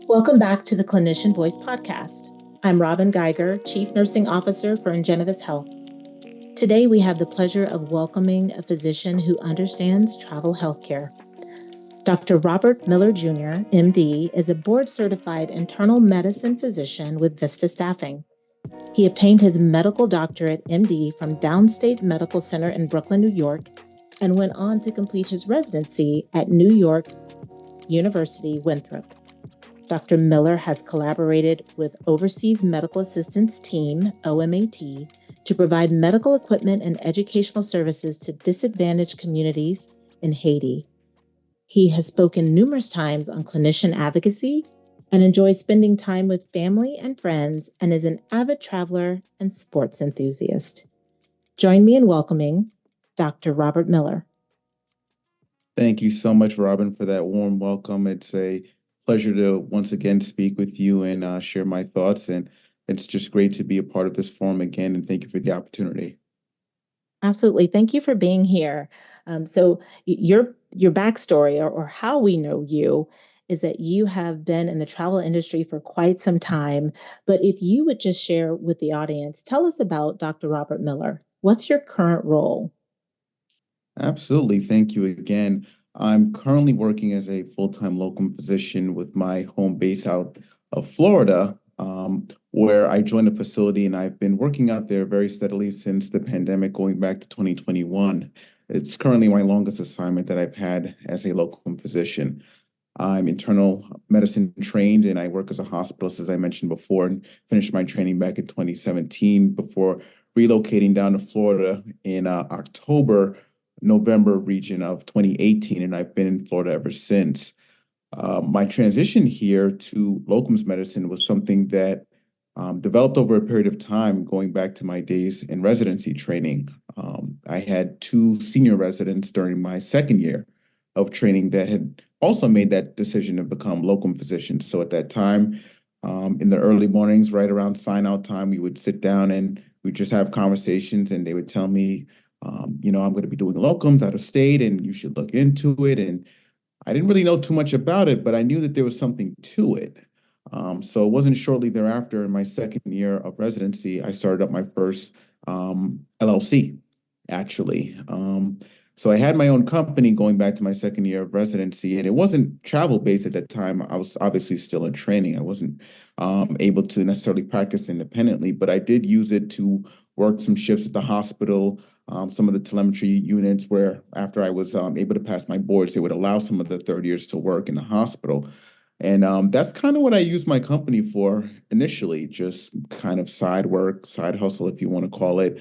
Welcome back to the Clinician Voice Podcast. I'm Robin Geiger, Chief Nursing Officer for Ingenivis Health. Today, we have the pleasure of welcoming a physician who understands travel healthcare. Dr. Robert Miller Jr., MD, is a board-certified internal medicine physician with Vista Staffing. He obtained his medical doctorate, MD, from Downstate Medical Center in Brooklyn, New York, and went on to complete his residency at New York University Winthrop. Dr. Miller has collaborated with Overseas Medical Assistance Team, OMAT, to provide medical equipment and educational services to disadvantaged communities in Haiti. He has spoken numerous times on clinician advocacy and enjoys spending time with family and friends, and is an avid traveler and sports enthusiast. Join me in welcoming Dr. Robert Miller. Thank you so much, Robin, for that warm welcome. It's a pleasure to once again speak with you and share my thoughts. And it's just great to be a part of this forum again. And thank you for the opportunity. Absolutely. Thank you for being here. Your backstory, or how we know you, is that you have been in the travel industry for quite some time. But if you would just share with the audience, tell us about Dr. Robert Miller. What's your current role? Absolutely. Thank you again. I'm currently working as a full-time locum physician with my home base out of Florida, where I joined a facility and I've been working out there very steadily since the pandemic, going back to 2021. It's currently my longest assignment that I've had as a locum physician. I'm internal medicine trained and I work as a hospitalist, as I mentioned before, and finished my training back in 2017 before relocating down to Florida in November region of 2018, and I've been in Florida ever since. My transition here to locums medicine was something that developed over a period of time, going back to my days in residency training. I had two senior residents during my second year of training that had also made that decision to become locum physicians. So at that time, in the early mornings, right around sign out time, we would sit down and we'd just have conversations, and they would tell me, I'm going to be doing locums out of state and you should look into it. And I didn't really know too much about it, but I knew that there was something to it. So it wasn't shortly thereafter, in my second year of residency, I started up my first LLC, actually. So I had my own company going back to my second year of residency, and it wasn't travel based at that time. I was obviously still in training. I wasn't able to necessarily practice independently, but I did use it to work some shifts at the hospital, some of the telemetry units where after I was able to pass my boards, they would allow some of the third years to work in the hospital. And that's kind of what I used my company for initially, just kind of side work, side hustle, if you want to call it,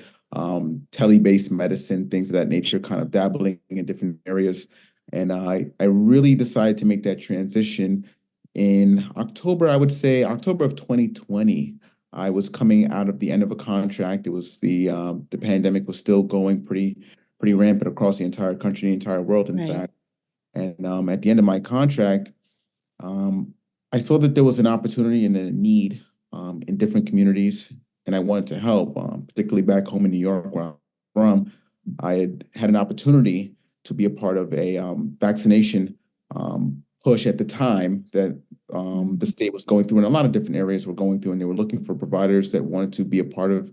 tele-based medicine, things of that nature, kind of dabbling in different areas. And I really decided to make that transition in October, I would say October of 2020. I was coming out of the end of a contract. It was the pandemic was still going pretty rampant across the entire country, the entire world, in Right. fact. And at the end of my contract, I saw that there was an opportunity and a need in different communities, and I wanted to help, particularly back home in New York, where I'm from. I had an opportunity to be a part of a vaccination push at the time that the state was going through, and a lot of different areas were going through, and they were looking for providers that wanted to be a part of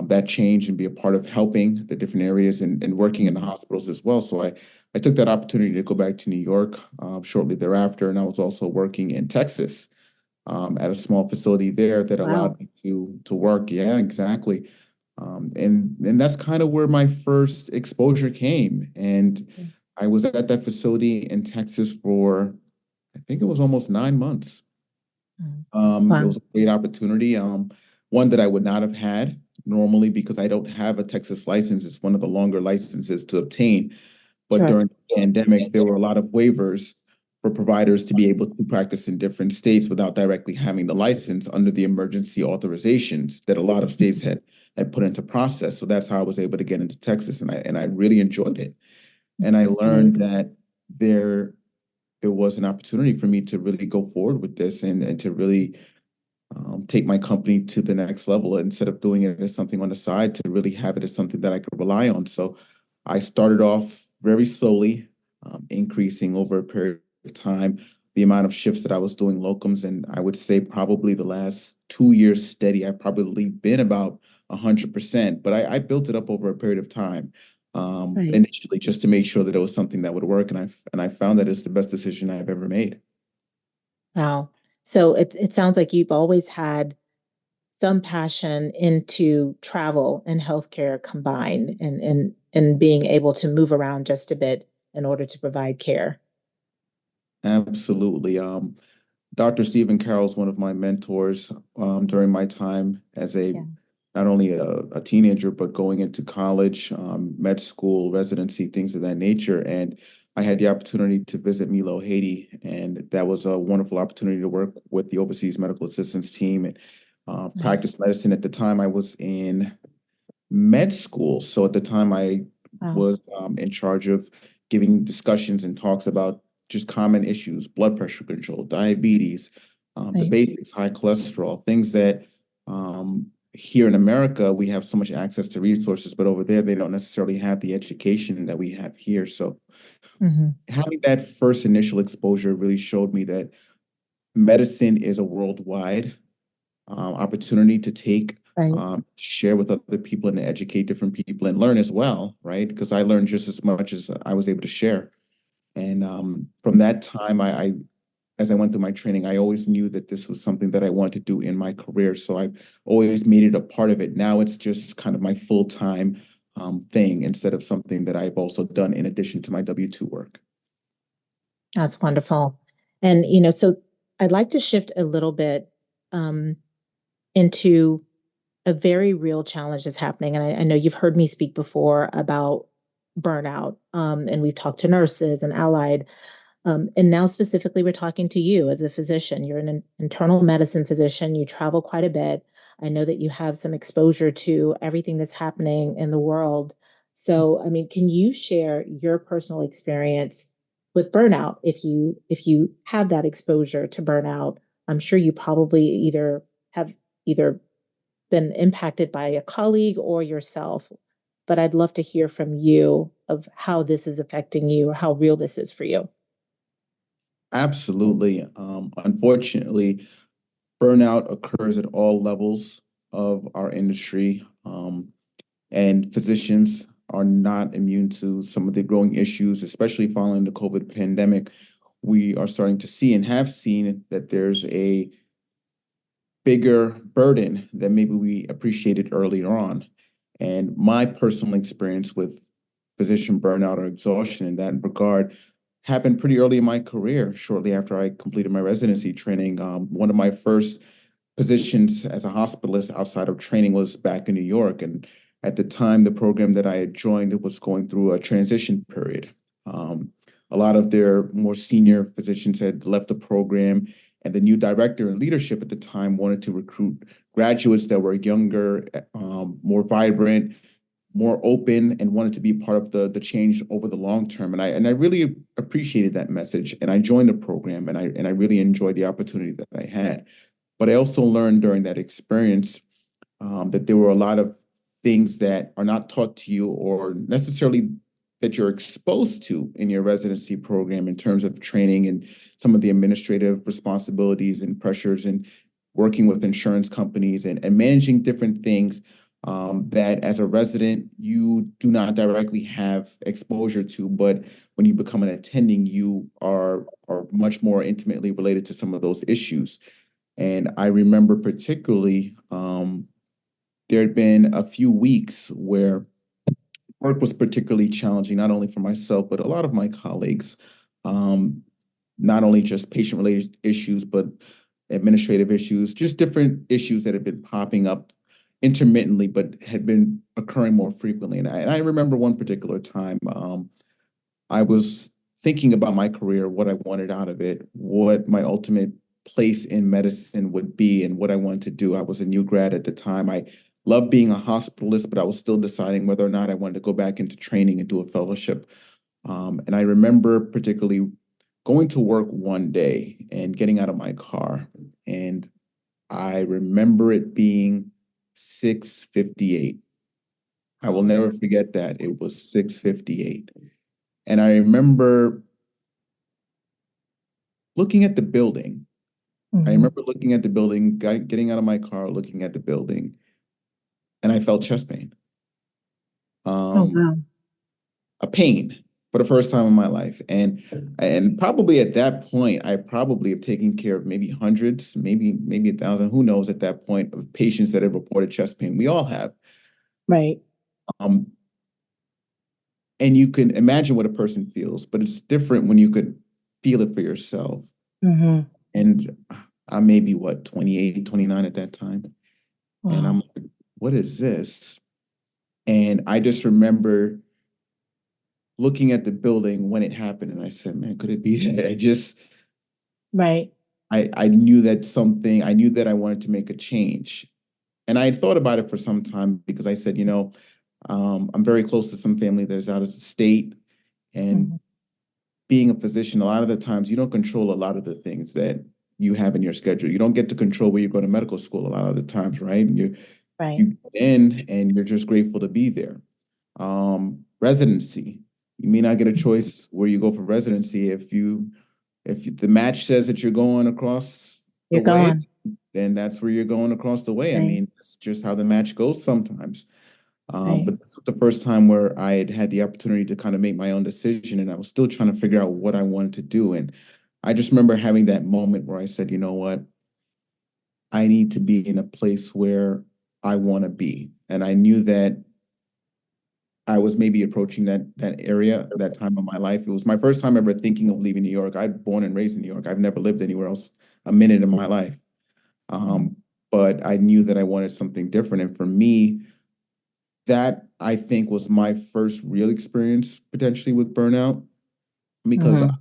that change and be a part of helping the different areas and working in the hospitals as well. So I took that opportunity to go back to New York shortly thereafter, and I was also working in Texas at a small facility there that Wow. allowed me to work. Yeah, exactly. And that's kind of where my first exposure came. And I was at that facility in Texas for, I think it was almost 9 months. It Wow. was a great opportunity, one that I would not have had normally because I don't have a Texas license. It's one of the longer licenses to obtain. But Sure. during the pandemic, there were a lot of waivers for providers to be able to practice in different states without directly having the license under the emergency authorizations that a lot of states had put into process. So that's how I was able to get into Texas, and I really enjoyed it. And I That's great. learned that there there was an opportunity for me to really go forward with this and to really take my company to the next level instead of doing it as something on the side to really have it as something that I could rely on. So I started off very slowly, increasing over a period of time, the amount of shifts that I was doing locums, and I would say probably the last 2 years steady, I've probably been about 100%, but I built it up over a period of time, Right. initially just to make sure that it was something that would work, and I found that it's the best decision I've ever made. Wow. So it sounds like you've always had some passion into travel and healthcare combined and being able to move around just a bit in order to provide care. Absolutely. Dr. Stephen Carroll is one of my mentors during my time as a Yeah. not only a teenager, but going into college, med school, residency, things of that nature. And I had the opportunity to visit Milo, Haiti, and that was a wonderful opportunity to work with the overseas medical assistance team and Right. practice medicine. At the time, I was in med school. So at the time, I Wow. was in charge of giving discussions and talks about just common issues, blood pressure control, diabetes, the Right. basics, high cholesterol, things that here in America, we have so much access to resources, but over there, they don't necessarily have the education that we have here. So Hmm. having that first initial exposure really showed me that medicine is a worldwide opportunity to take, Right. share with other people and educate different people and learn as well, right? Because I learned just as much as I was able to share. And from that time, as I went through my training, I always knew that this was something that I wanted to do in my career. So I've always made it a part of it. Now it's just kind of my full-time thing instead of something that I've also done in addition to my W-2 work. That's wonderful. And, so I'd like to shift a little bit um, into a very real challenge that's happening. And I know you've heard me speak before about burnout, and we've talked to nurses and allied. And now, specifically, we're talking to you as a physician. You're an internal medicine physician. You travel quite a bit. I know that you have some exposure to everything that's happening in the world. So, I mean, can you share your personal experience with burnout? If you have that exposure to burnout, I'm sure you probably either been impacted by a colleague or yourself. But I'd love to hear from you of how this is affecting you or how real this is for you. Absolutely. Unfortunately, burnout occurs at all levels of our industry, and physicians are not immune to some of the growing issues, especially following the COVID pandemic. We are starting to see and have seen that there's a bigger burden than maybe we appreciated earlier on. And my personal experience with physician burnout or exhaustion in that regard happened pretty early in my career, shortly after I completed my residency training. One of my first positions as a hospitalist outside of training was back in New York. And at the time, the program that I had joined it was going through a transition period. Um, a lot of their more senior physicians had left the program, and the new director and leadership at the time wanted to recruit graduates that were younger, more vibrant, more open, and wanted to be part of the change over the long term. And I really appreciated that message. And I joined the program, and I really enjoyed the opportunity that I had. But I also learned during that experience that there were a lot of things that are not taught to you or necessarily that you're exposed to in your residency program in terms of training and some of the administrative responsibilities and pressures and working with insurance companies and managing different things that as a resident you do not directly have exposure to, but when you become an attending, you are much more intimately related to some of those issues. And I remember particularly there had been a few weeks where work was particularly challenging, not only for myself, but a lot of my colleagues. Um, Not only just patient related issues, but administrative issues, just different issues that had been popping up intermittently, but had been occurring more frequently. And I remember one particular time. I was thinking about my career, what I wanted out of it, what my ultimate place in medicine would be, and what I wanted to do. I was a new grad at the time. I loved being a hospitalist, but I was still deciding whether or not I wanted to go back into training and do a fellowship. And I remember particularly going to work one day and getting out of my car, and I remember it being 6:58. I will never forget that. It was 6:58. And I remember looking at the building. I Hmm. remember looking at the building, getting out of my car, looking at the building, and I felt chest pain. Oh, Um, wow. a pain for the first time in my life. And probably at that point, I probably have taken care of maybe hundreds, maybe 1,000, who knows at that point, of patients that have reported chest pain. We all have. Right. Um, and you can imagine what a person feels, but it's different when you could feel it for yourself. Hmm. And I may be what, 28, 29 at that time. And I'm Wow. like, what is this? And I just remember looking at the building when it happened, and I said, man, could it be that? Right. I knew that something, I knew that I wanted to make a change. And I had thought about it for some time because I said, I'm very close to some family that's out of the state. And Hmm. being a physician, a lot of the times you don't control a lot of the things that you have in your schedule. You don't get to control where you go to medical school a lot of the times, right? And Right. you get in and you're just grateful to be there. Residency. You may not get a choice where you go for residency if the match says that you're going across the You're way, going. then that's where you're going across the way. I Right. mean, that's just how the match goes sometimes. Right. But this was the first time where I had the opportunity to kind of make my own decision, and I was still trying to figure out what I wanted to do. And I just remember having that moment where I said, you know what, I need to be in a place where I want to be. And I knew that I was maybe approaching that area, that time of my life. It was my first time ever thinking of leaving New York. I'm born and raised in New York. I've never lived anywhere else a minute in my life. Mhm. Um, but I knew that I wanted something different. And for me, that I think was my first real experience potentially with burnout because I Mhm.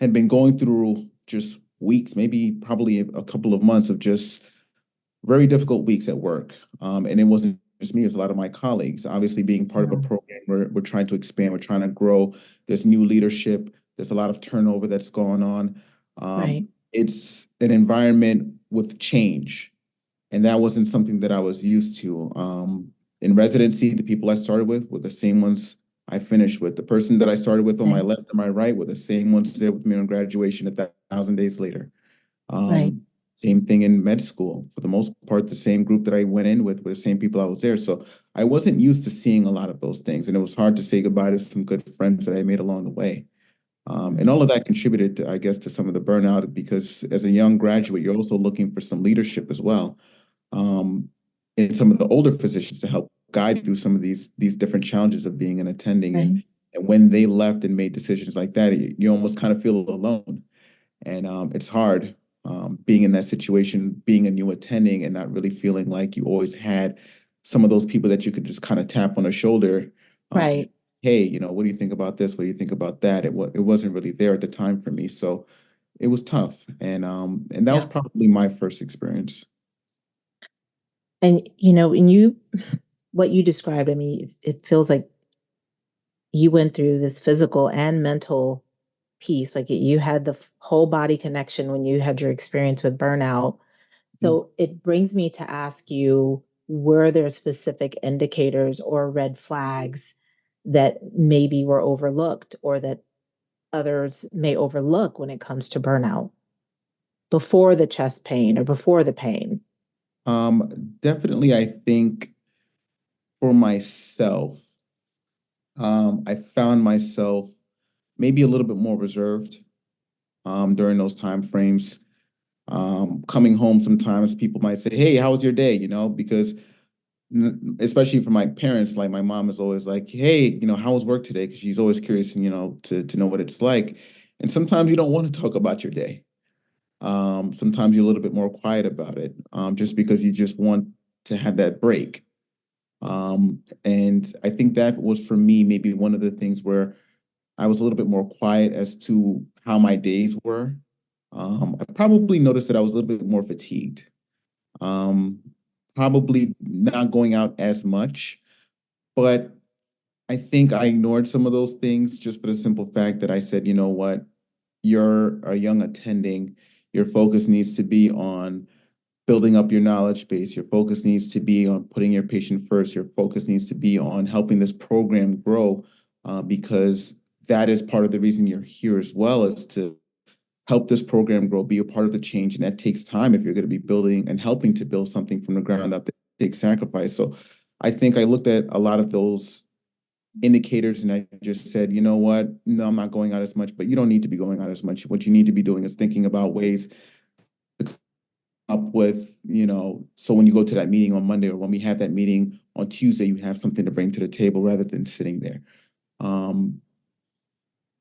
had been going through just weeks, maybe probably a couple of months of just very difficult weeks at work. And it wasn't just me, it was a lot of my colleagues. Obviously, being part of a Mhm. program, we're trying to expand, we're trying to grow. There's new leadership, there's a lot of turnover that's going on. Right. It's an environment with change, and that wasn't something that I was used to. In residency, the people I started with were the same ones I finished with. The person that I started with on my Right. left and my right were the same ones there with me on graduation 1,000 days later. Right. Um, Same thing in med school. For the most part, the same group that I went in with were the same people I was there. So I wasn't used to seeing a lot of those things. And it was hard to say goodbye to some good friends that I made along the way. And Mhm. all of that contributed to, I guess, to some of the burnout because as a young graduate, you're also looking for some leadership as well. Um, and some of the older physicians to help guide you through some of these different challenges of being an attending. And Right. and when they left and made decisions like that, you almost kind of feel alone. And it's hard being in that situation, being a new attending and not really feeling like you always had some of those people that you could just kind of tap on the shoulder to, Right. hey, what do you think about this? What do you think about that? It wasn't really there at the time for me. So it was tough. And that was Yeah. probably my first experience. And what you described, I mean, it feels like you went through this physical and mental piece. Like you had the whole body connection when you had your experience with burnout. So it brings me to ask you, were there specific indicators or red flags that maybe were overlooked or that others may overlook when it comes to burnout before the chest pain or before the pain? Definitely, I think for myself, I found myself maybe a little bit more reserved during those time frames. Coming home, sometimes people might say, "Hey, how was your day?" Because especially for my parents, like my mom is always like, "Hey, how was work today?" Because she's always curious, to know what it's like. And sometimes you don't want to talk about your day. Sometimes you're a little bit more quiet about it, just because you just want to have that break. And I think that was for me maybe one of the things where I was a little bit more quiet as to how my days were. I probably noticed that I was a little bit more fatigued. Um, Probably not going out as much, but I think I ignored some of those things just for the simple fact that I said, you know what, you're a young attending. Your focus needs to be on building up your knowledge base. Your focus needs to be on putting your patient first. Your focus needs to be on helping this program grow because that is part of the reason you're here as well, is to help this program grow, be a part of the change. And that takes time if you're going to be building and helping to build something from the ground up. That takes sacrifice. So I think I looked at a lot of those indicators and I just said, you know what? No, I'm not going out as much, but you don't need to be going out as much. What you need to be doing is thinking about ways to come up with, so when you go to that meeting on Monday or when we have that meeting on Tuesday, you have something to bring to the table rather than sitting there. Um,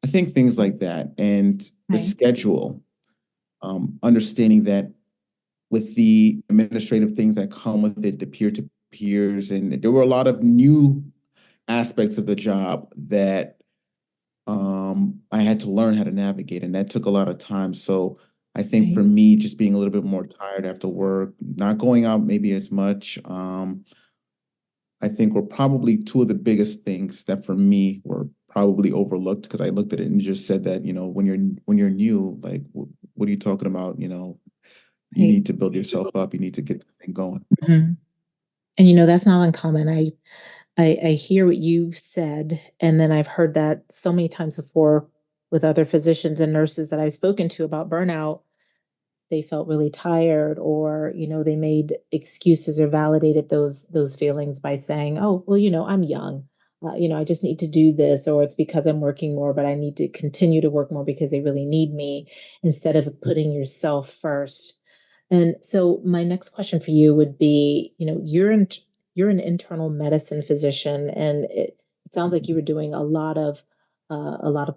I think things like that and the Right. schedule, understanding that with the administrative things that come with it, the peer-to-peers, and there were a lot of new aspects of the job that I had to learn how to navigate, and that took a lot of time. So I think for Right. me, just being a little bit more tired after work, not going out maybe as much, I think were probably two of the biggest things that for me were probably overlooked because I looked at it and just said that, when you're new, like what are you talking about? You Right. need to build yourself up. You need to get the thing going. Mhm. And that's not uncommon. I hear what you said, and then I've heard that so many times before with other physicians and nurses that I've spoken to about burnout. They felt really tired, or they made excuses or validated those feelings by saying, oh well, I'm young, I just need to do this, or it's because I'm working more, but I need to continue to work more because they really need me, instead of putting yourself first. And so my next question for you would be, you're an internal medicine physician, and it sounds like you were doing a lot of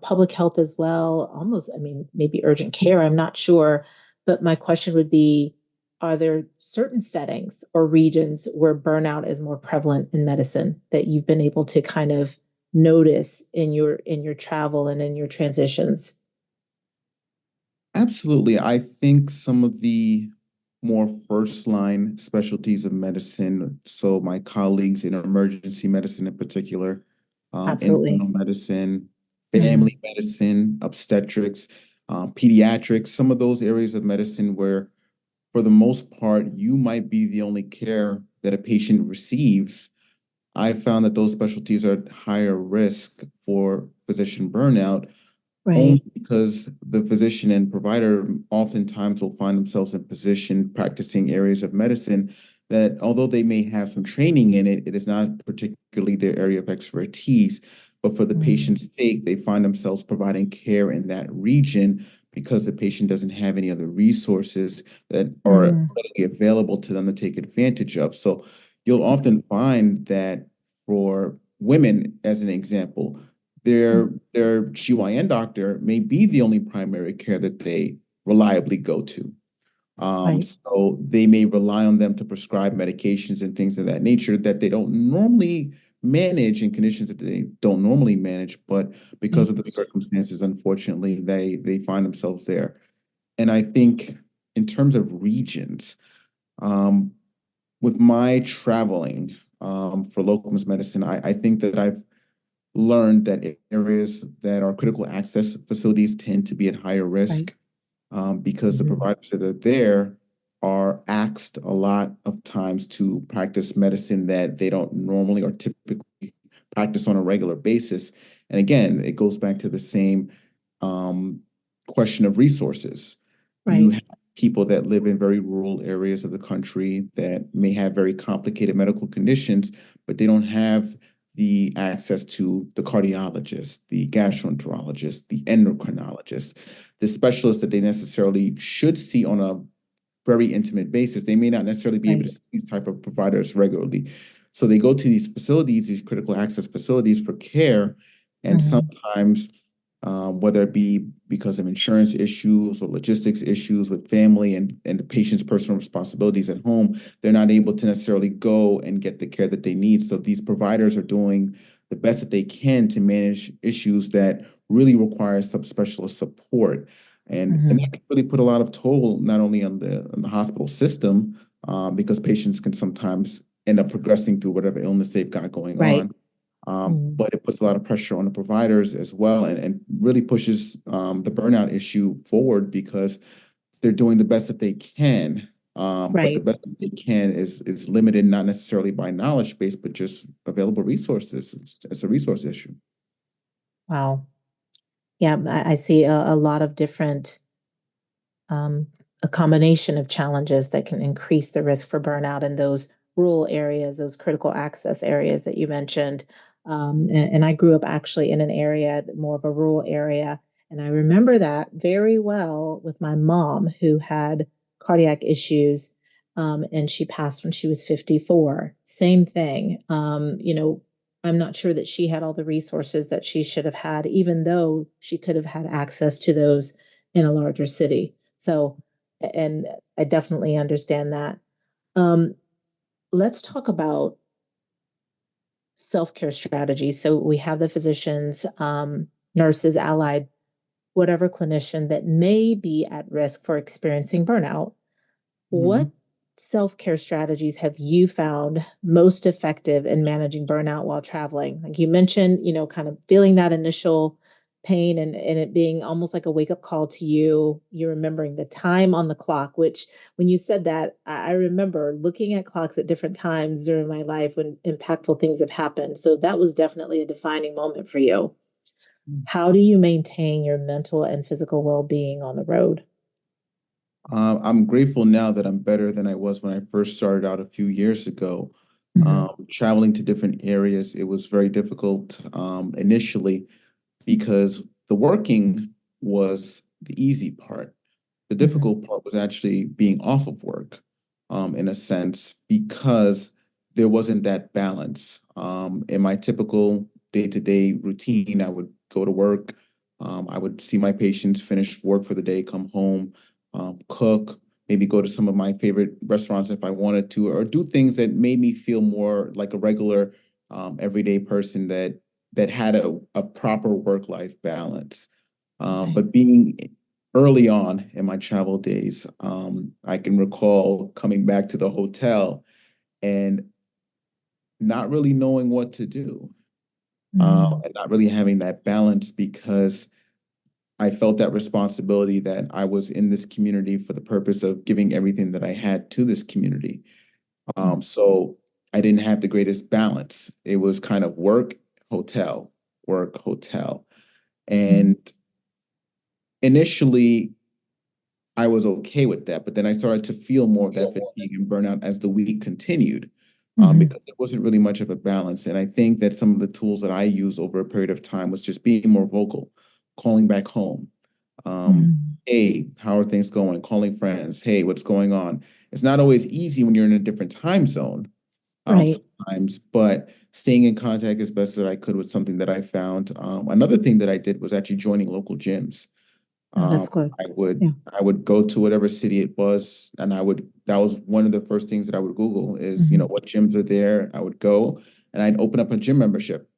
public health as well, almost, I mean, maybe urgent care, I'm not sure. But my question would be, are there certain settings or regions where burnout is more prevalent in medicine that you've been able to kind of notice in your travel and in your transitions? Absolutely. I think some of the more first line specialties of medicine, so my colleagues in emergency medicine in particular, Absolutely. internal medicine, Hmm. family medicine, obstetrics, pediatrics, some of those areas of medicine where, for the most part, you might be the only care that a patient receives. I found that those specialties are at higher risk for physician burnout only Right. because the physician and provider oftentimes will find themselves in position practicing areas of medicine that, although they may have some training in it, it is not particularly their area of expertise. But for the Mm. patient's sake, they find themselves providing care in that region because the patient doesn't have any other resources that are Mm. readily available to them to take advantage of. So you'll often find that for women, as an example, their GYN doctor may be the only primary care that they reliably go to. Right. So they may rely on them to prescribe medications and things of that nature that they don't normally manage in conditions that they don't normally manage, but because Right. of the circumstances, unfortunately, they find themselves there. And I think in terms of regions, um, with my traveling for locums medicine, I think that I've learned that areas that are critical access facilities tend to be at higher Right. risk because the Mhm. providers that are there are asked a lot of times to practice medicine that they don't normally or typically practice on a regular basis. And again, it goes back to the same um, question of resources. You Right. have people that live in very rural areas of the country that may have very complicated medical conditions, but they don't have the access to the cardiologist, the gastroenterologist, the endocrinologist, the specialists that they necessarily should see on a very intimate basis. They may not necessarily be able to Right. see these type of providers regularly. So they go to these facilities, these critical access facilities for care, and Mhm. sometimes whether it be because of insurance issues or logistics issues with family and the patient's personal responsibilities at home, they're not able to necessarily go and get the care that they need. So these providers are doing the best that they can to manage issues that really require subspecialist support. And that Mhm. can really put a lot of toll not only on the hospital system, because patients can sometimes end up progressing through whatever illness they've got going Right. on, Mhm. but it puts a lot of pressure on the providers as well and really pushes the burnout issue forward because they're doing the best that they can. But the Right. best that they can is limited not necessarily by knowledge base, but just available resources. It's a resource issue. Wow. Yeah, I see a lot of different. um, a combination of challenges that can increase the risk for burnout in those rural areas, those critical access areas that you mentioned. And I grew up actually in an area, more of a rural area. And I remember that very well with my mom, who had cardiac issues, and she passed when she was 54. Same thing. I'm not sure that she had all the resources that she should have had, even though she could have had access to those in a larger city. So, and I definitely understand that. Um, let's talk about self-care strategies. So we have the physicians, nurses, allied, whatever clinician that may be at risk for experiencing burnout. What Mhm. self-care strategies have you found most effective in managing burnout while traveling? Like you mentioned, kind of feeling that initial pain and it being almost like a wake-up call to you. You're remembering the time on the clock, which when you said that, I remember looking at clocks at different times during my life when impactful things have happened. So that was definitely a defining moment for you. How do you maintain your mental and physical well-being on the road? I'm grateful now that I'm better than I was when I first started out a few years ago. Hmm. Traveling to different areas, it was very difficult initially because the working was the easy part. The Hmm. difficult part was actually being off of work, in a sense, because there wasn't that balance. In my typical day-to-day routine, I would go to work, I would see my patients, finish work for the day, come home, cook, maybe go to some of my favorite restaurants if I wanted to, or do things that made me feel more like a regular, everyday person that had a proper work-life balance. Right. But being early on in my travel days, I can recall coming back to the hotel and not really knowing what to do, Mm. and not really having that balance because I felt that responsibility that I was in this community for the purpose of giving everything that I had to this community. So I didn't have the greatest balance. It was kind of hotel, work, hotel. Mm. And initially, I was okay with that, but then I started to feel more of that fatigue and burnout as the week continued, Mhm. because there wasn't really much of a balance. And I think that some of the tools that I used over a period of time was just being more vocal, calling back home. Mhm. Hey, how are things going? Calling friends. Hey, what's going on? It's not always easy when you're in a different time zone, Right. sometimes, but staying in contact as best as I could with something that I found. Another thing that I did was actually joining local gyms. No, Um, that's good. I would Yeah. I would go to whatever city it was, and I would that was one of the first things that I would Google is, Mhm. what gyms are there. I would go and I'd open up a gym membership.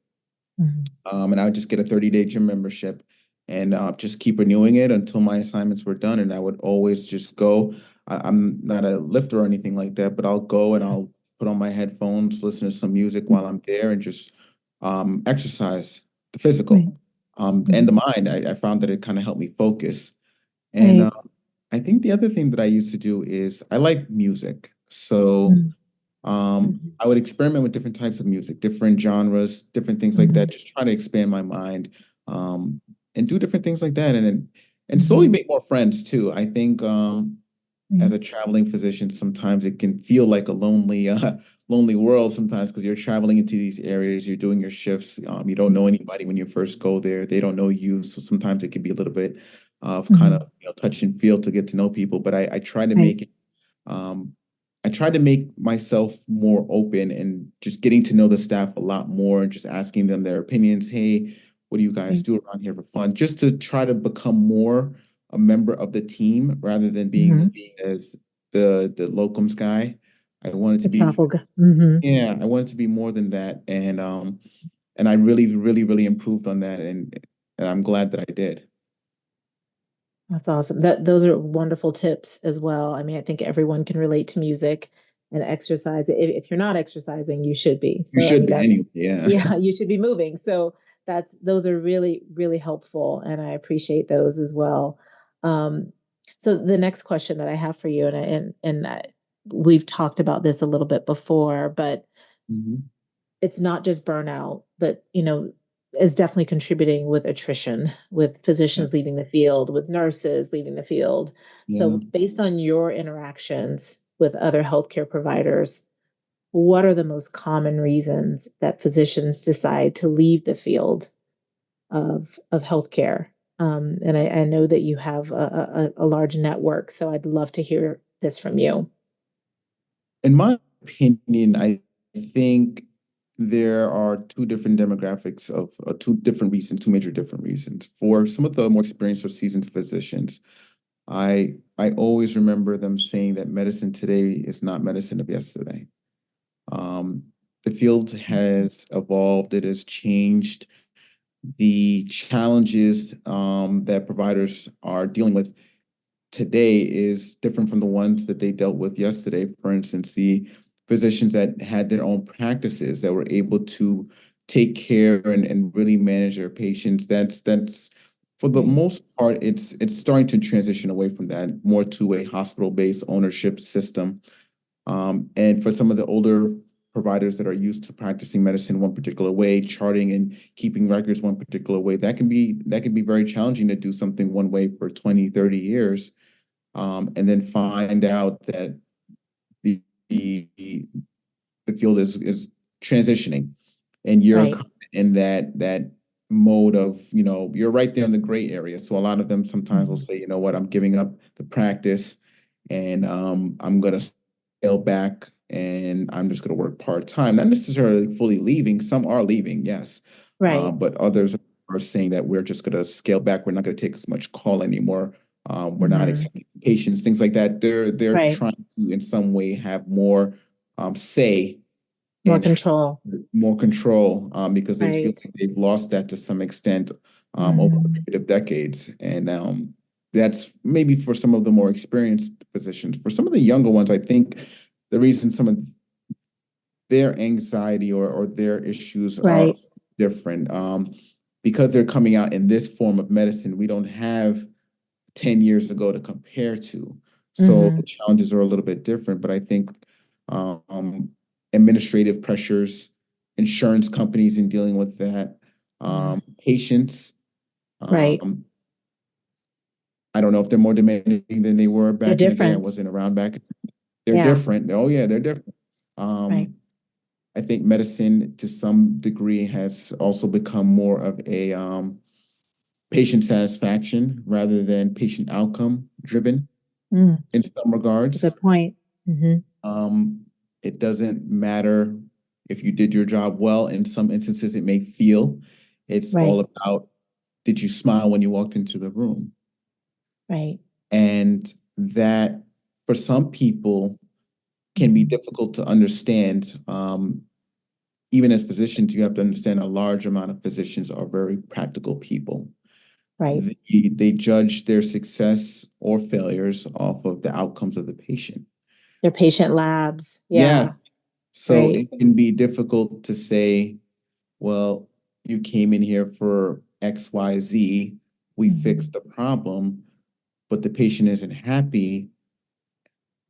Mhm. And I would just get a 30-day gym membership and just keep renewing it until my assignments were done. And I would always just go. I'm not a lifter or anything like that, but I'll go and I'll put on my headphones, listen to some music while I'm there, and just exercise the Right. physical and the Mhm. mind. I found that it kind of helped me focus. And Right. I think the other thing that I used to do is I like music. So Mhm. Mhm. I would experiment with different types of music, different genres, different things like that, Mhm. just try to expand my mind, um, and do different things like that, and slowly Mhm. make more friends too. I think as Right. a traveling physician, sometimes it can feel like a lonely world sometimes because you're traveling into these areas, you're doing your shifts, you don't know anybody when you first go there, they don't know you, so sometimes it can be a little bit of kind of Mhm. touch and feel to get to know people. But I try to Right. make it um, I tried to make myself more open and just getting to know the staff a lot more and just asking them their opinions. Hey, what do you guys Right. do around here for fun? Just to try to become more a member of the team rather than being Mhm. as the locums guy. I wanted to The be, travel. Mhm. yeah, I wanted to be more than that. And I really, really, really improved on that. And I'm glad that I did. That's awesome. Those are wonderful tips as well. I mean, I think everyone can relate to music and exercise. If you're not exercising, you should be. You So I should mean be that anyway. Yeah. yeah, you should be moving. So those are really, really helpful, and I appreciate those as well. Um, so the next question that I have for you, we've talked about this a little bit before, but Mhm. it's not just burnout, but is definitely contributing with attrition, with Yeah. physicians leaving the field, with nurses leaving the field. Yeah. So, based on your interactions with other healthcare providers, what are the most common reasons that physicians decide to leave the field of healthcare? And I know that you have a large network, so I'd love to hear this from you. In my opinion, I think there are two different demographics of two different reasons, two major different reasons. For some of the more experienced or seasoned physicians, I always remember them saying that medicine today is not medicine of yesterday. Um, the field has evolved, it has changed. The challenges that providers are dealing with today is different from the ones that they dealt with yesterday. For instance, the physicians that had their own practices that were able to take care and really manage their patients. That's for the Right, most part, it's starting to transition away from that more to a hospital-based ownership system. And for some of the older providers that are used to practicing medicine one particular way, charting and keeping records one particular way, that can be very challenging to do something one way for 20, 30 years, and then find out that the the, the field is transitioning, and you're right, kind of in that mode of, you're right there in the gray area. So a lot of them sometimes will mhm, say, you know what, I'm giving up the practice, and I'm gonna scale back, and I'm just gonna work part-time. Not necessarily fully leaving. Some are leaving, yes, right, but others are saying that we're just gonna scale back. We're not gonna take as much call anymore. We're not mhm, accepting patients, things like that. They're right. trying to, in some way, have more say More and control, more control, because they feel right. like they've lost that to some extent over a Mhm, period of decades. And that's maybe for some of the more experienced physicians. For some of the younger ones, I think the reason some of their anxiety or their issues are right. different, because they're coming out in this form of medicine. We don't have 10 years ago to compare to. So the Mhm, challenges are a little bit different, but I think um, administrative pressures, insurance companies in dealing with that, mhm, patients. right. Um, I don't know if they're more demanding than they were They're back in the day. I different. wasn't around back. They're Yeah, different. Oh yeah, they're different. right. Um, I think medicine to some degree has also become more of a patient satisfaction rather than patient outcome driven Mm, in some it's a regards. good point. Mhm, Um, it doesn't matter if you did your job well. In some instances, it may feel it's all right, about, did you smile when you walked into the room? right. And that, for some people, can be Mhm, difficult to understand. Even as physicians, you have to understand a large amount of physicians are very practical people. right. They judge their success or failures off of the outcomes of the patient. They're So, patient labs. yes, Yeah, so right. it can be difficult to say, well, you came in here for XYZ, we fixed Mhm, the problem, but the patient isn't happy.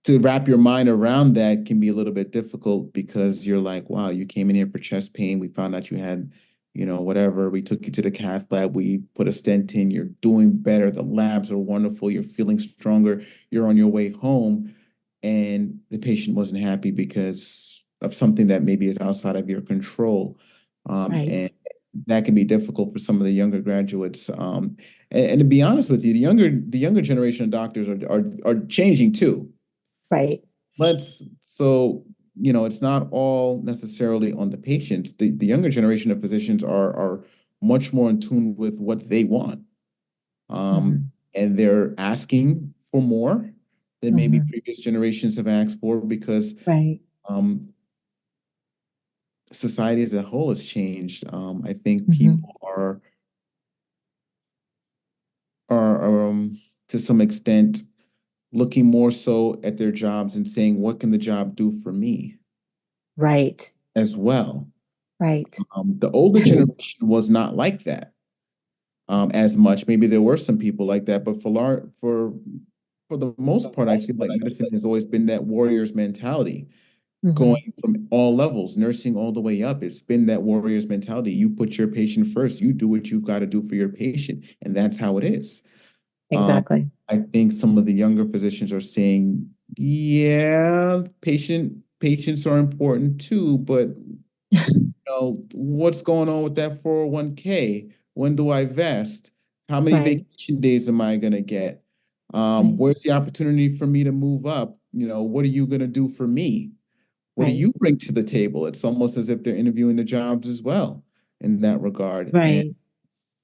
To wrap your mind around that can be a little bit difficult, because you're like, wow, you came in here for chest pain. We found out you had, whatever. We took you to the cath lab. We put a stent in. You're doing better. The labs are wonderful. You're feeling stronger. You're on your way home. And the patient wasn't happy because of something that maybe is outside of your control. right, And that can be difficult for some of the younger graduates. And to be honest with you, the younger generation of doctors are changing too. right. It's not all necessarily on the patients. The younger generation of physicians are much more in tune with what they want. Mhm, And they're asking for more than maybe mhm, previous generations have asked for, because right. um, society as a whole has changed. I think Mhm, people are to some extent looking more so at their jobs and saying, what can the job do for me right, as well? right. The older generation was not like that, as much. Maybe there were some people like that, but for the most part, I feel like medicine has always been that warrior's mentality. Hmm. going from all levels, nursing all the way up. It's been that warrior's mentality. You put your patient first. You do what you've got to do for your patient, and that's how it is. Um, Exactly. I think some of the younger physicians are saying, yeah, patients are important too, but what's going on with that 401k? When do I vest? How many Right. vacation days am I going to get? Right. Where's the opportunity for me to move up? What are you going to do for me? What do Right. you bring to the table? It's almost as if they're interviewing the jobs as well in that regard. And Right.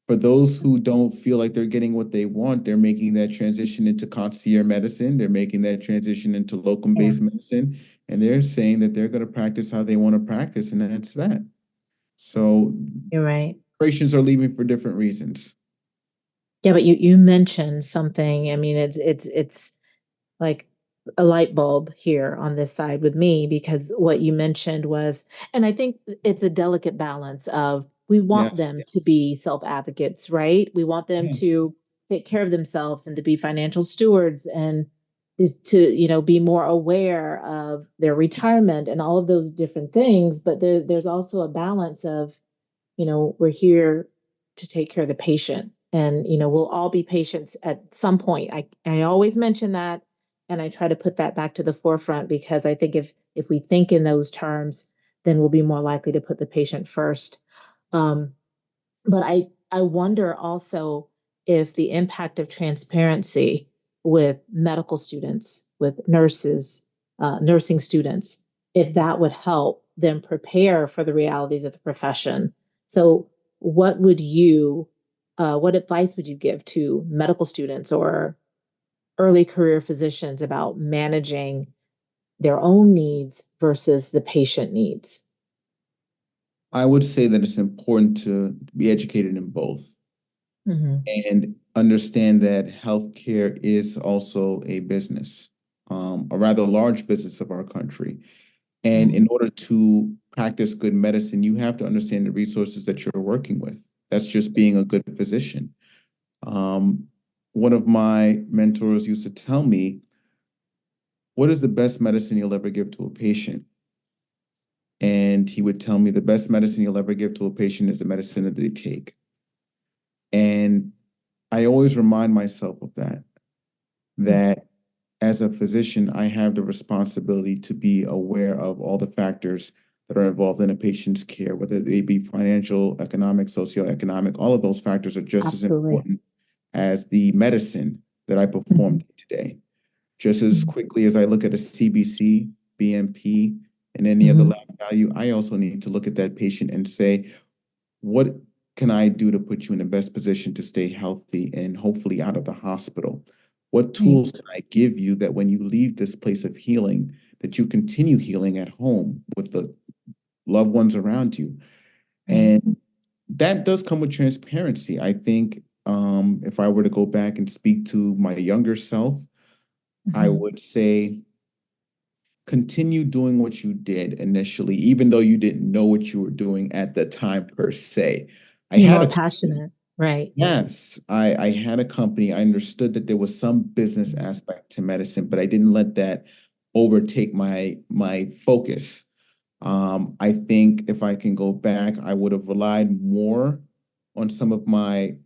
for those who don't feel like they're getting what they want, they're making that transition into concierge medicine. They're making that transition into Yeah. locum-based medicine. And they're saying that they're going to practice how they want to practice, and that's that. So You're right. corporations are leaving for different reasons. Yeah, but you mentioned something. I mean, it's like a light bulb here on this side with me because what you mentioned was, and I think it's a delicate balance of we want Yes, them to yes, be self advocates, right? We want them yes. to take care of themselves and to be financial stewards and to, be more aware of their retirement and all of those different things. But there's also a balance of we're here to take care of the patient. And, we'll all be patients at some point. I always mention that and I try to put that back to the forefront because I think if we think in those terms, then we'll be more likely to put the patient first. Um, but I wonder also if the impact of transparency with medical students, with nurses, nursing students, if that would help them prepare for the realities of the profession. So, what advice would you give to medical students or early career physicians about managing their own needs versus the patient needs? I would say that it's important to be educated in both Hmm. and understand that healthcare is also a business, a rather large business of our country. And Right. in order to practice good medicine, you have to understand the resources that you're working with. That's just being a good physician. Um, One of my mentors used to tell me, what is the best medicine you'll ever give to a patient? And he would tell me the best medicine you'll ever give to a patient is the medicine that they take. And I always remind myself of that as a physician, I have the responsibility to be aware of all the factors that are involved in a patient's care, whether they be financial, economic, socioeconomic, all of those factors are just as Absolutely. important as the medicine that I perform Mhm. today. Just as Mhm. quickly as I look at a CBC, BMP, and any other Mhm. lab value, I also need to look at that patient and say, what can I do to put you in the best position to stay healthy and hopefully out of the hospital? What Right. tools can I give you that when you leave this place of healing, that you continue healing at home with the loved ones around you? Right. And that does come with transparency. I think if I were to go back and speak to my younger self, I Mhm. would say continue doing what you did initially, even though you didn't know what you were doing at the time per se. I Be had more a company. passionate. Right. Yes, I had a company. I understood that there was some business Mhm. aspect to medicine, but I didn't let that overtake my focus. I think if I can go back, I would have relied more on some of my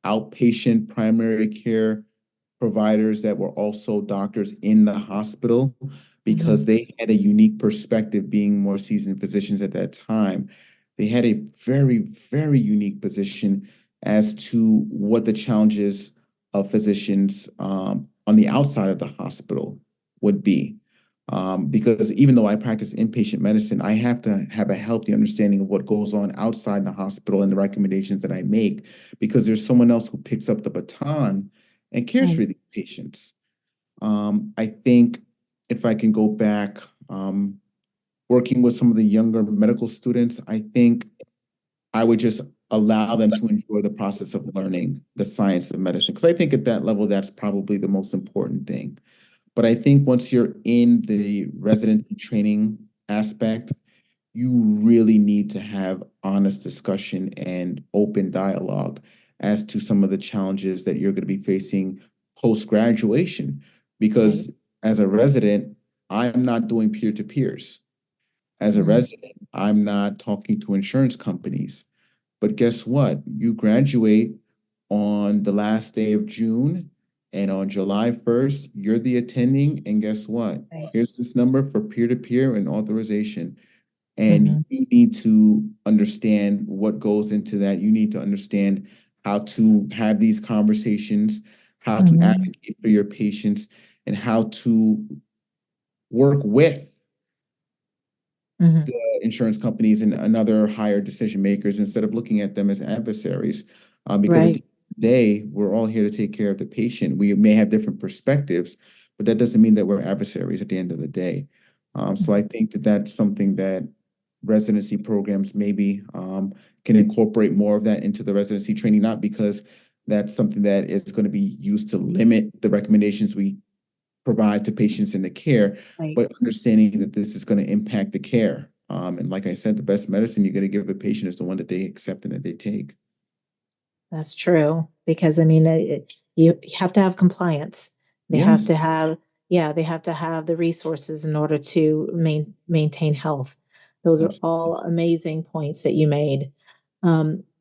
outpatient primary care providers that were also doctors in the hospital because Mhm. they had a unique perspective being more seasoned physicians at that time. They had a very, very unique position as to what the challenges of physicians on the outside of the hospital would be. Because even though I practice inpatient medicine, I have to have a healthy understanding of what goes on outside the hospital and the recommendations that I make, because there's someone else who picks up the baton and cares Right. for these patients. I think if I can go back, working with some of the younger medical students, I think I would just allow them to enjoy the process of learning the science of medicine. Because I think at that level, that's probably the most important thing. But I think once you're in the residency training aspect, you really need to have honest discussion and open dialogue as to some of the challenges that you're going to be facing post graduation. Right. Because as a resident, I'm not doing peer-to-peers. As a Mm, resident, I'm not talking to insurance companies. But guess what? You graduate on the last day of June, and on July 1st, you're the attending. And guess what? right. Here's this number for peer-to-peer and authorization. And Hmm. you need to understand what goes into that. You need to understand how to have these conversations, how to Hmm. advocate for your patients, and how to work with Hmm. the insurance companies and other higher decision makers instead of looking at them as adversaries. Because at the Right. end of the day, we're all here to take care of the patient. We may have different perspectives, but that doesn't mean that we're adversaries at the end of the day. So I think that that's something that residency programs maybe can incorporate more of that into the residency training, not because that's something that is going to be used to limit the recommendations we provide to patients in the care, Right. but understanding that this is going to impact the care. And like I said, the best medicine you're going to give a patient is the one that they accept and that they take. That's true because I mean, you have to have compliance. They have Yes, to have, yeah, they have to have the resources in order to maintain health. Those are absolutely. all amazing points that you made.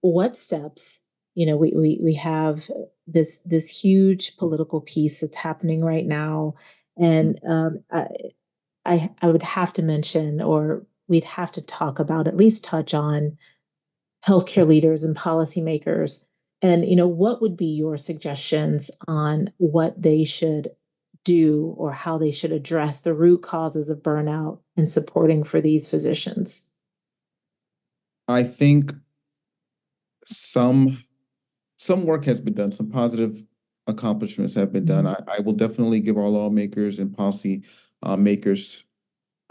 What steps, we have this huge political piece that's happening right now, and I would have to mention, or we'd have to talk about, at least touch on healthcare leaders and policymakers. And, what would be your suggestions on what they should do or how they should address the root causes of burnout and supporting for these physicians? I think some some work has been done, some positive accomplishments have been done. Mhm. I will definitely give our lawmakers and policy makers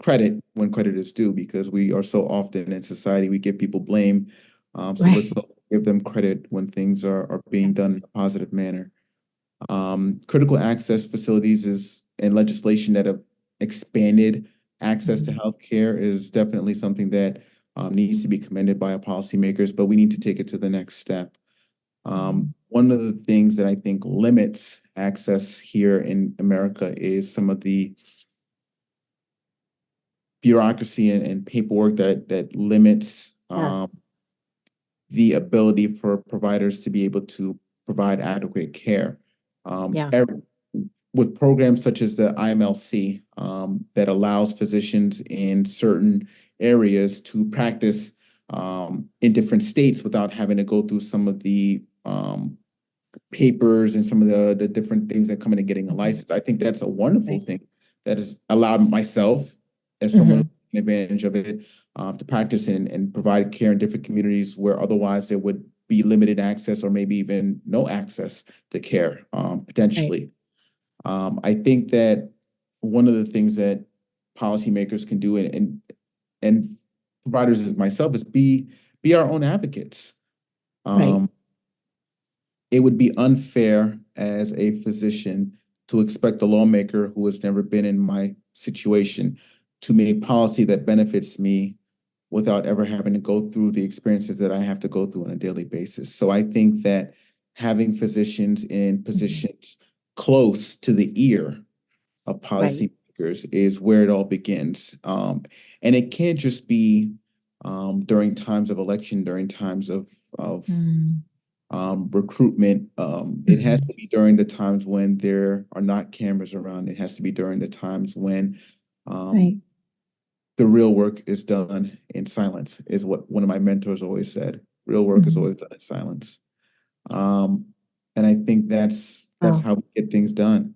credit when credit is due because we are so often in society, we give people blame. So let's Right. give them credit when things are Yeah. being done in a positive manner. Critical access facilities is and legislation that have expanded access to Mhm. healthcare is definitely something that needs to be commended by our policymakers, but we need to take it to the next step. Mhm. One of the things that I think limits access here in America is some of the bureaucracy and paperwork that limits Yes. the ability for providers to be able to provide adequate care. Yeah. With programs such as the IMLC that allows physicians in certain areas to practice in different states without having to go through some of the papers and some of the different things that come into getting a Mhm. license. I think that's a wonderful Right. thing that has allowed myself, as someone who's Hmm. taken advantage of it, to practice and provide care in different communities where otherwise there would be limited access or maybe even no access to care Right. potentially. I think that one of the things that policymakers can do and providers as myself is be our own advocates. Right. Um, it would be unfair as a physician to expect a lawmaker who has never been in my situation to make policy that benefits me without ever having to go through the experiences that I have to go through on a daily basis. So I think that having physicians in Hmm. positions close to the ear of Right. policymakers is where it all begins. And it can't just be during times of election, during times of Mm-hmm. recruitment. It has to be during the times when there are not cameras around. It has to be during the times when Right. um, the real work is done in silence, is what one of my mentors always said. Real work is Hmm. always done in silence. Um, and I think that's Wow. how we get things done.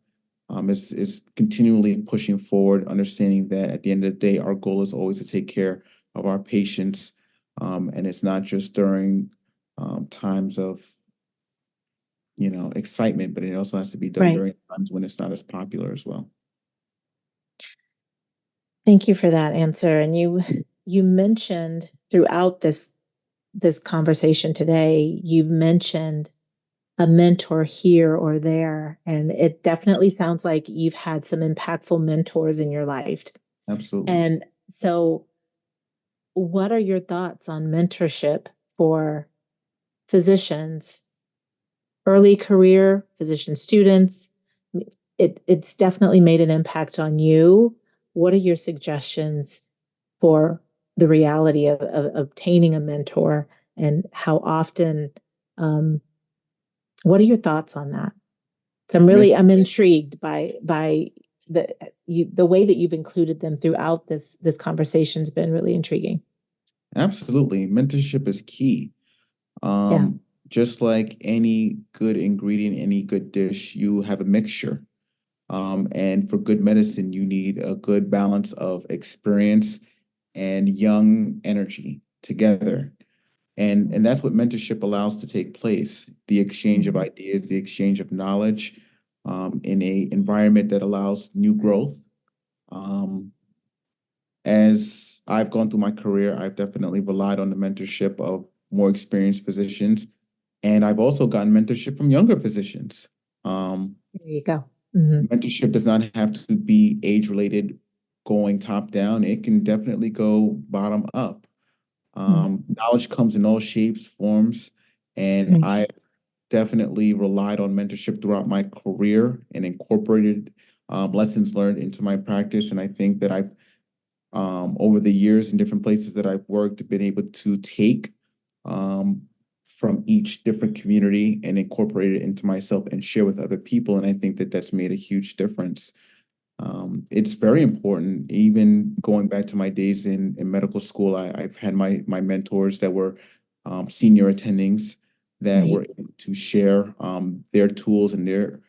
Is continually pushing forward, understanding that at the end of the day, our goal is always to take care of our patients. And it's not just during times of excitement, but it also has to be done Right. during times when it's not as popular as well. Thank you for that answer. And you mentioned throughout this conversation today, you've mentioned a mentor here or there, and it definitely sounds like you've had some impactful mentors in your life. Absolutely. And so, what are your thoughts on mentorship for physicians, early career physician students? It's definitely made an impact on you. what are your suggestions for the reality of obtaining a mentor, and how often, um, what are your thoughts on that? So I'm intrigued by the way that you've included them throughout this conversation's been really intriguing. Absolutely. Mentorship is key. Yeah. Um, just like any good ingredient, any good dish, you have a mixture. And for good medicine, you need a good balance of experience and young energy together. And that's what mentorship allows to take place, the exchange of Mhm. ideas, the exchange of knowledge, in a environment that allows new growth. Um, as I've gone through my career, I've definitely relied on the mentorship of more experienced physicians, and I've also gotten mentorship from younger physicians. Um, There you go. Hmm. Mentorship does not have to be age related, going top down. It can definitely go bottom up. Knowledge comes in all shapes, forms, and Right. I definitely relied on mentorship throughout my career and incorporated lessons learned into my practice. And I think that I've over the years in different places that I've worked, been able to take um, from each different community and incorporate it into myself and share with other people. And I think that that's made a huge difference. It's very important. Even going back to my days in medical school, I've had my mentors that were senior attendings that Right. were able to share their tools and their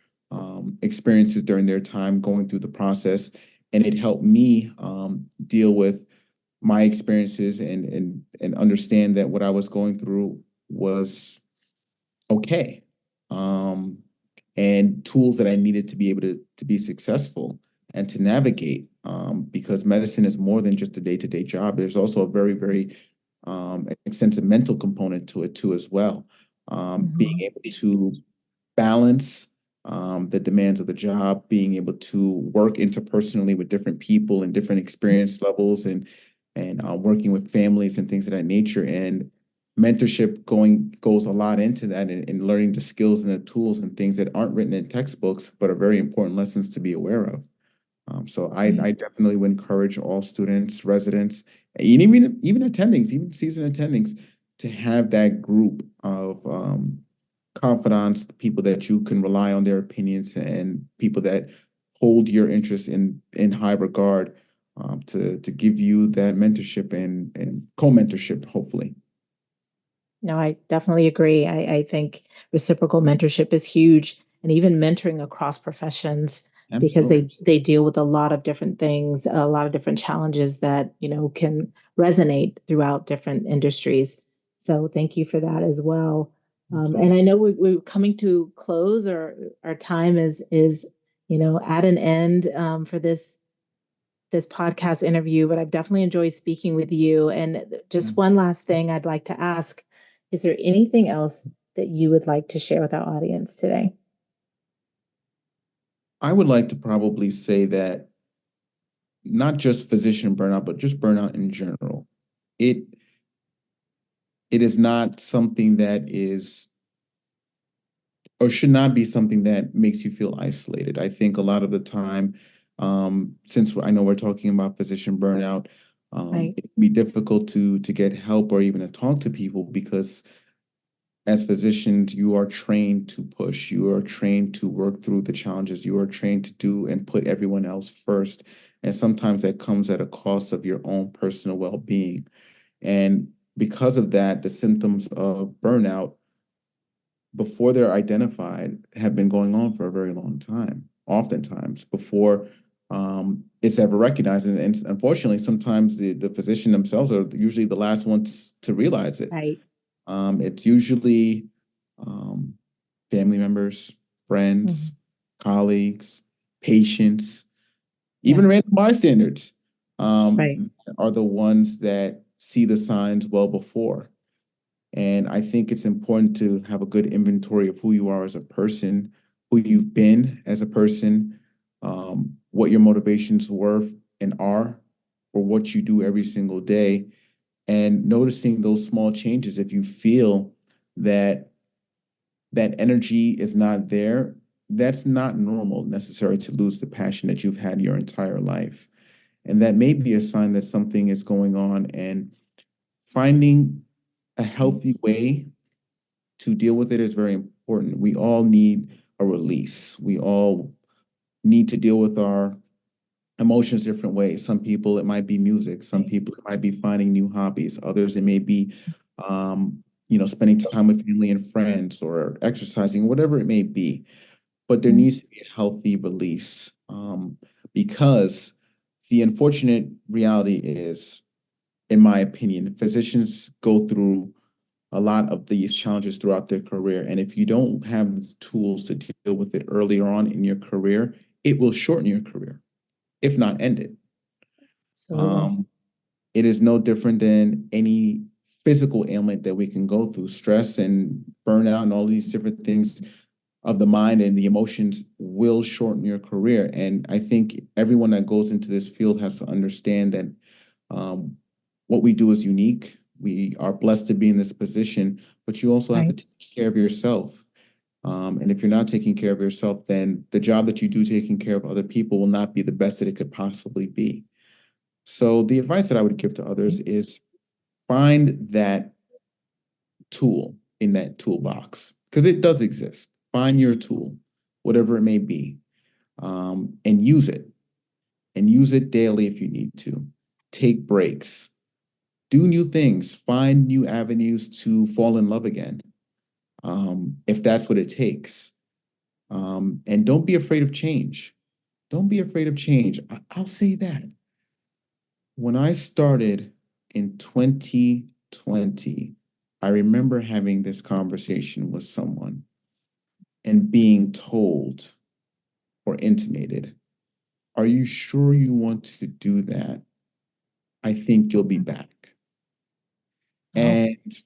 experiences during their time going through the process, and it helped me deal with my experiences and understand that what I was going through was okay. Um, and tools that I needed to be able to be successful and to navigate. Because medicine is more than just a day-to-day job. There's also a very, very extensive mental component to it too, as well. Being Hmm. able to balance the demands of the job, being able to work interpersonally with different people and different experience levels, and working with families and things of that nature. And mentorship goes a lot into that, and learning the skills and the tools and things that aren't written in textbooks, but are very important lessons to be aware of. So I definitely would encourage all students, residents, and even attendings, even season attendings, to have that group of confidants, people that you can rely on their opinions, and people that hold your interests in high regard, to give you that mentorship and co-mentorship, hopefully. No, I definitely agree. I think reciprocal mentorship is huge, and even mentoring across professions, because Absolutely. they deal with a lot of different things, a lot of different challenges that, can resonate throughout different industries. So thank you for that as well. And Absolutely. I know we're coming to close, or our time is at an end, for this podcast interview, but I've definitely enjoyed speaking with you. And just one last thing I'd like to ask: is there anything else that you would like to share with our audience today? I would like to probably say that not just physician burnout, but just burnout in general. It it is not something that is or should not be something that makes you feel isolated. I think a lot of the time, since I know we're talking about physician burnout, Right. it can be difficult to get help or even to talk to people, because as physicians, you are trained to push, you are trained to work through the challenges, you are trained to do and put everyone else first. And sometimes that comes at a cost of your own personal well-being. And because of that, the symptoms of burnout, before they're identified, have been going on for a very long time, oftentimes before it's ever recognized. And unfortunately, sometimes the physician themselves are usually the last ones to realize it. Right. It's usually um, family members, Mhm. friends, colleagues, patients, Yeah. even random bystanders, Right. are the ones that see the signs well before. And I think it's important to have a good inventory of who you are as a person, who you've been as a person, what your motivations were and are for what you do every single day, and noticing those small changes. If you feel that that energy is not there, that's not normal necessarily to lose the passion that you've had your entire life. And that may be a sign that something is going on, and finding a healthy way to deal with it is very important. We all need a release. We all need to deal with our emotions different ways. Some people, it might be music. Some people, it might be finding new hobbies. Others, it may be, spending time with family and friends or exercising, whatever it may be. But there needs to be a healthy release, because the unfortunate reality is, in my opinion, physicians go through a lot of these challenges throughout their career. And if you don't have the tools to deal with it earlier on in your career, it will shorten your career, if not end it. Absolutely. It is no different than any physical ailment that we can go through. Stress and burnout and all these different things of the mind and the emotions will shorten your career. And I think everyone that goes into this field has to understand that um, what we do is unique. We are blessed to be in this position, but you also have to Right. take care of yourself. And if you're not taking care of yourself, then the job that you do taking care of other people will not be the best that it could possibly be. So the advice that I would give to others is find that tool in that toolbox, because it does exist. Find your tool, whatever it may be, and use it. And use it daily if you need to. Take breaks. Do new things. Find new avenues to fall in love again, if that's what it takes. And don't be afraid of change. Don't be afraid of change. I'll say that. When I started in 2020, I remember having this conversation with someone and being told or intimated, "Are you sure you want to do that? I think you'll be back." Oh, And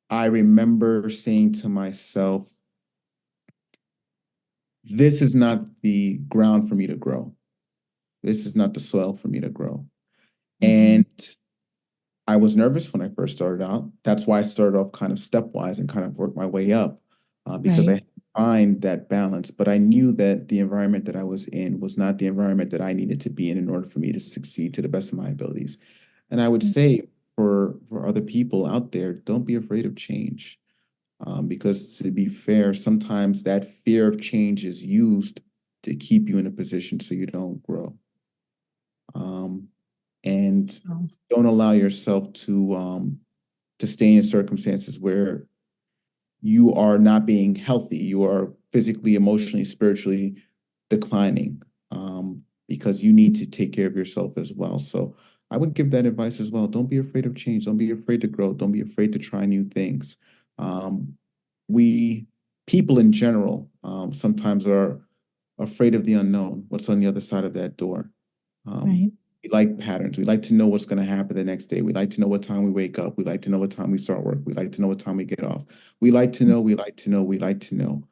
I remember saying to myself, this is not the ground for me to grow. This is not the soil for me to grow. And I was nervous when I first started out. That's why I started off kind of stepwise and kind of worked my way up, because right. I find that balance. But I knew that the environment that I was in was not the environment that I needed to be in order for me to succeed to the best of my abilities. And I would say for other people out there, don't be afraid of change. Because to be fair, sometimes that fear of change is used to keep you in a position so you don't grow. Um, and Oh, don't allow yourself to stay in circumstances where you are not being healthy. You are physically, emotionally, spiritually declining, because you need to take care of yourself as well. So I would give that advice as well. Don't be afraid of change. Don't be afraid to grow. Don't be afraid to try new things. Um, we people in general, sometimes are afraid of the unknown. What's on the other side of that door? Um, right. we like patterns. We like to know what's going to happen the next day. We like to know what time we wake up. We like to know what time we start work. We like to know what time we get off. We like to know, we like to know, we like to know.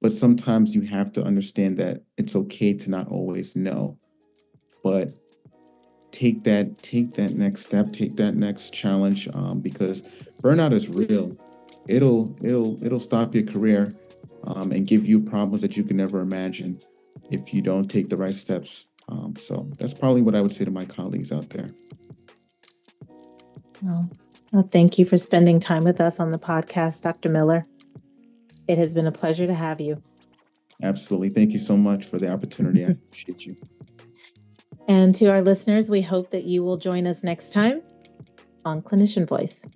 But sometimes you have to understand that it's okay to not always know. But take that next step, take that next challenge, because burnout is real. It'll stop your career, and give you problems that you can never imagine if you don't take the right steps. So that's probably what I would say to my colleagues out there. Well, thank you for spending time with us on the podcast, Dr. Miller. It has been a pleasure to have you. Absolutely. Thank you so much for the opportunity. I appreciate you. And to our listeners, we hope that you will join us next time on Clinician Voice.